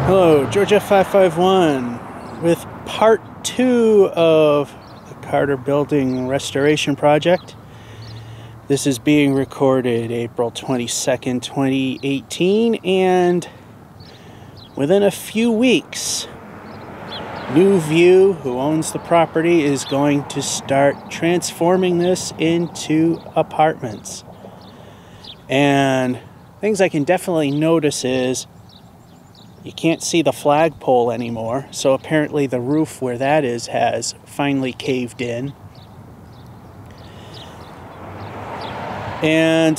Hello, Georgia 551 with part 2 of the Carter Building Restoration Project. This is being recorded April 22nd, 2018, and within a few weeks, New View, who owns the property, is going to start transforming this into apartments. And things I can definitely notice is you can't see the flagpole anymore, so apparently the roof where that is has finally caved in. And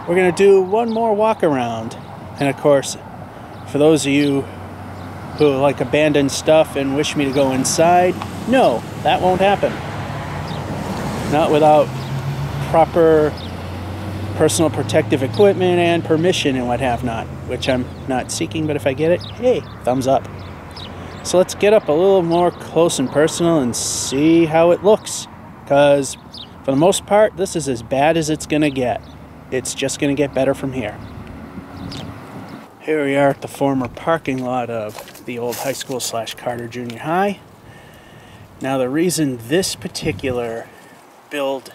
we're going to do one more walk around. And of course, for those of you who like abandoned stuff and wish me to go inside, no, that won't happen. Not without proper personal protective equipment and permission and what have not, which I'm not seeking, but if I get it, hey, thumbs up. So let's get up a little more close and personal and see how it looks, because for the most part, this is as bad as it's going to get. It's just going to get better from here. Here we are at the former parking lot of the old high school / Carter Junior High. Now the reason this particular build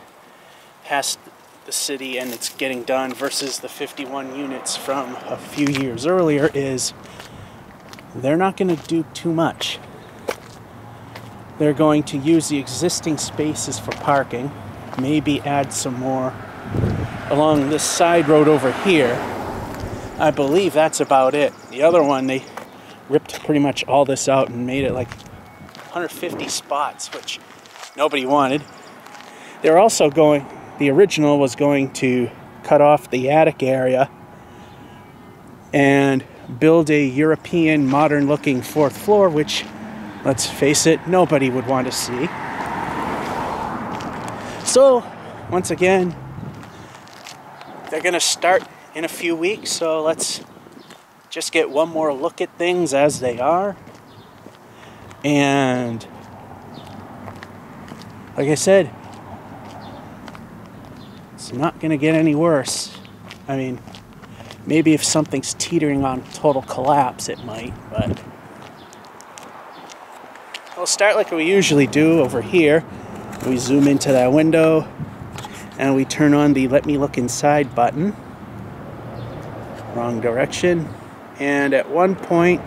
has the city and it's getting done versus the 51 units from a few years earlier is they're not going to do too much. They're going to use the existing spaces for parking, maybe add some more along this side road over here. I believe that's about it. The other one, they ripped pretty much all this out and made it like 150 spots, which nobody wanted. They're also going, the original was going to cut off the attic area and build a European modern looking fourth floor, which, let's face it, nobody would want to see. So, once again, they're going to start in a few weeks, so let's just get one more look at things as they are. And like I said, it's not going to get any worse. I mean, maybe if something's teetering on total collapse, it might, but we'll start like we usually do over here. We zoom into that window and we turn on the Let Me Look Inside button. Wrong direction. And at one point,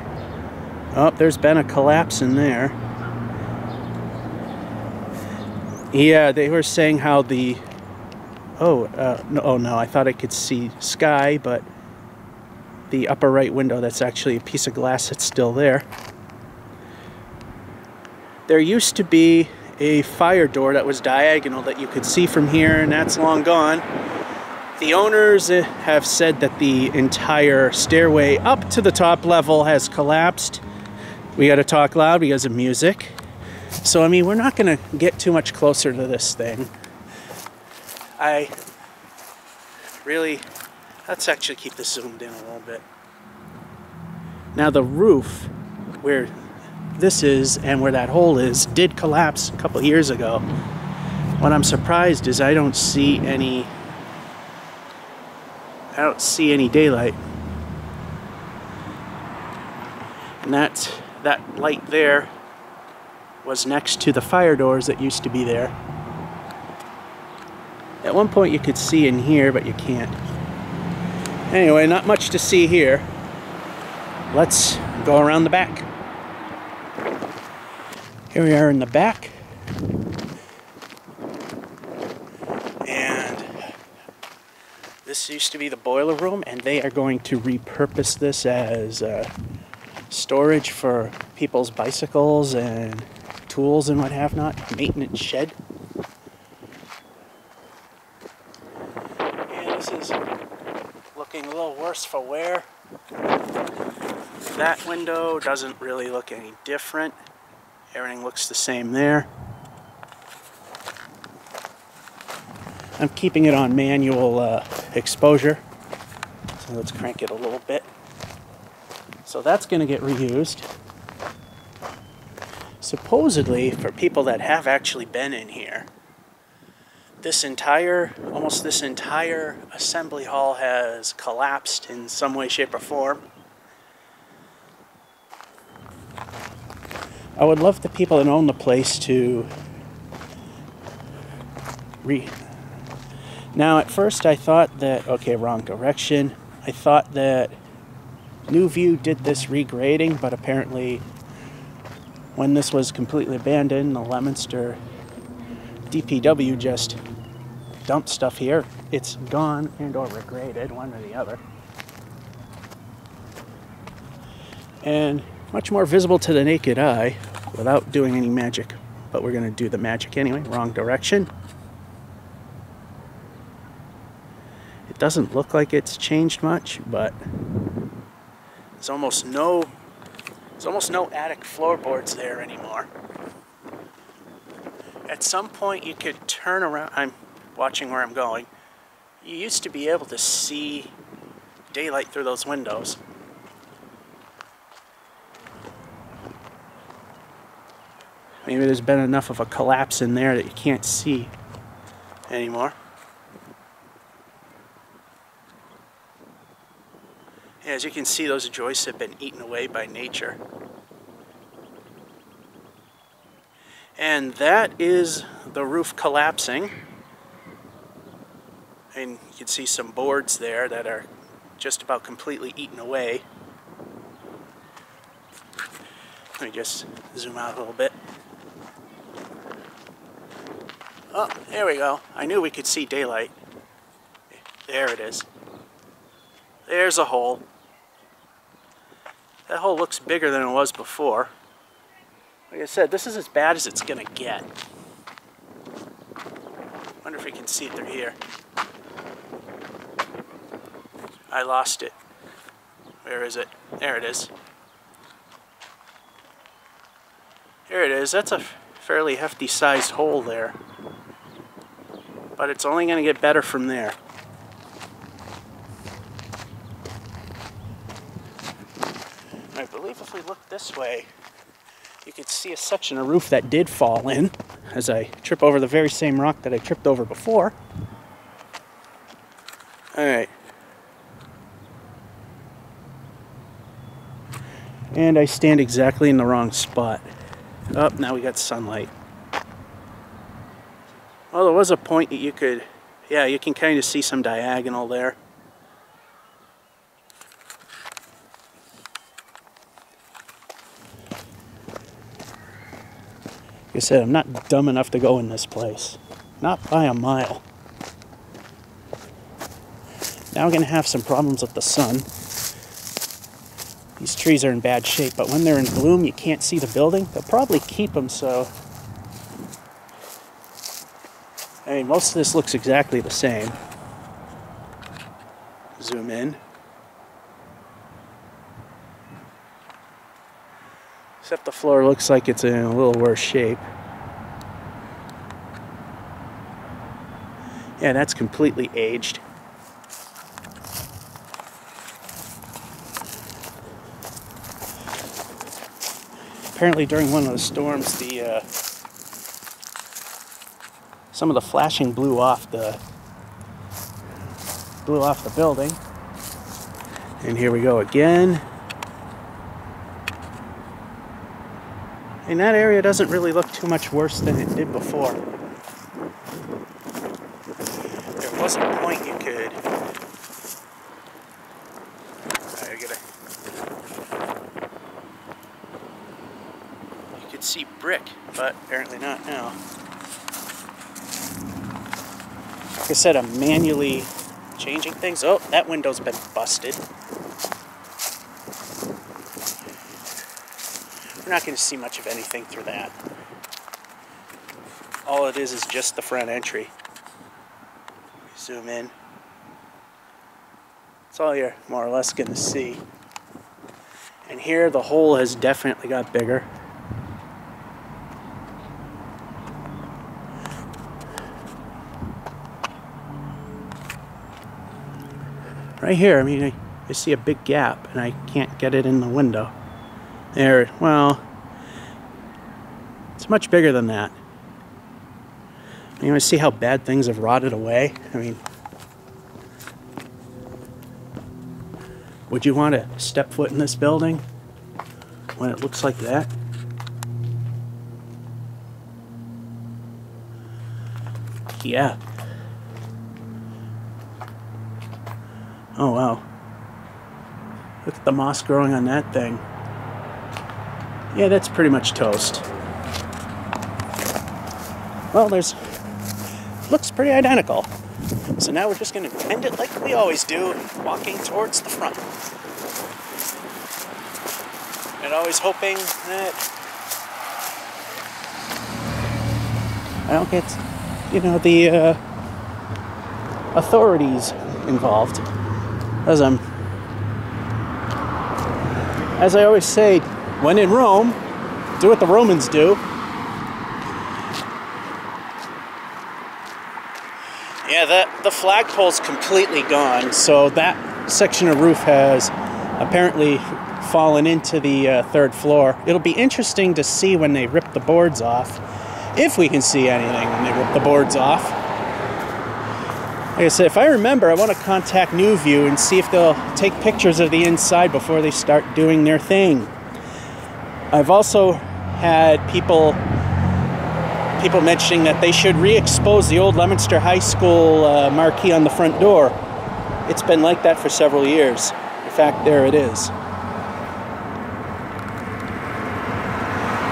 oh, there's been a collapse in there. Yeah, they were saying how the no, I thought I could see sky, but the upper right window, that's actually a piece of glass that's still there. There used to be a fire door that was diagonal that you could see from here, and that's long gone. The owners have said that the entire stairway up to the top level has collapsed. We got to talk loud because of music. So, I mean, we're not going to get too much closer to this thing. Let's actually keep this zoomed in a little bit. Now the roof, where this is and where that hole is, did collapse a couple years ago. What I'm surprised is I don't see any daylight. And that light there was next to the fire doors that used to be there. At one point you could see in here, but you can't. Anyway, not much to see here. Let's go around the back. Here we are in the back. And this used to be the boiler room, and they are going to repurpose this as storage for people's bicycles and tools and what have not. Maintenance shed. This is looking a little worse for wear. That window doesn't really look any different. Everything looks the same there. I'm keeping it on manual exposure. So let's crank it a little bit. So that's going to get reused. Supposedly, for people that have actually been in here, almost this entire assembly hall has collapsed in some way, shape, or form. I would love the people that own the place to Now, at first I thought that, okay, wrong direction. I thought that New View did this regrading, but apparently when this was completely abandoned, the Leominster DPW just dumped stuff here. It's gone and or regraded, one or the other. And much more visible to the naked eye without doing any magic. But we're going to do the magic anyway. Wrong direction. It doesn't look like it's changed much, but there's almost no attic floorboards there anymore. At some point you could turn around. I'm watching where I'm going. You used to be able to see daylight through those windows. Maybe there's been enough of a collapse in there that you can't see anymore. As you can see, those joists have been eaten away by nature. And that is the roof collapsing. And you can see some boards there that are just about completely eaten away. Let me just zoom out a little bit. Oh, there we go. I knew we could see daylight. There it is. There's a hole. That hole looks bigger than it was before. Like I said, this is as bad as it's gonna get. Wonder if we can see it through here. I lost it. Where is it? There it is. There it is. That's a fairly hefty sized hole there. But it's only gonna get better from there. I believe if we look this way, you could see a section of roof that did fall in as I trip over the very same rock that I tripped over before. Alright. And I stand exactly in the wrong spot. Oh, now we got sunlight. Well, there was a point that you could, yeah, you can kind of see some diagonal there. Like I said, I'm not dumb enough to go in this place. Not by a mile. Now we're going to have some problems with the sun. These trees are in bad shape, but when they're in bloom, you can't see the building. They'll probably keep them so... I mean, most of this looks exactly the same. Zoom in. Except the floor looks like it's in a little worse shape. Yeah, that's completely aged. Apparently during one of the storms, some of the flashing blew off the building. And here we go again. And that area doesn't really look too much worse than it did before. There was a point you could... You could see brick, but apparently not now. Like I said, I'm manually changing things. Oh, that window's been busted. We're not going to see much of anything through that. All it is just the front entry. Zoom in. That's all you're more or less going to see. And here the hole has definitely got bigger. Right here, I mean, I see a big gap and I can't get it in the window. There, well, it's much bigger than that. You want to see how bad things have rotted away? I mean, would you want to step foot in this building when it looks like that? Yeah. Oh, wow. Look at the moss growing on that thing. Yeah, that's pretty much toast. Well, looks pretty identical. So now we're just going to end it like we always do, walking towards the front. And always hoping that I don't get, the authorities involved. As I always say, when in Rome, do what the Romans do. Yeah, the flagpole's completely gone, so that section of roof has apparently fallen into the third floor. It'll be interesting to see when they rip the boards off, if we can see anything when they rip the boards off. Like I said, if I remember, I want to contact New View and see if they'll take pictures of the inside before they start doing their thing. I've also had people mentioning that they should re-expose the old Leominster High School marquee on the front door. It's been like that for several years. In fact, there it is.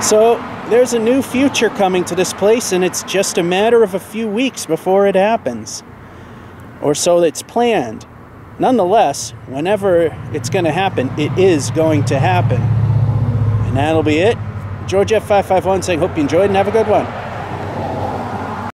So there's a new future coming to this place, and it's just a matter of a few weeks before it happens. Or so it's planned. Nonetheless, whenever it's going to happen, it is going to happen. And that'll be it. George F551 saying, hope you enjoyed and have a good one.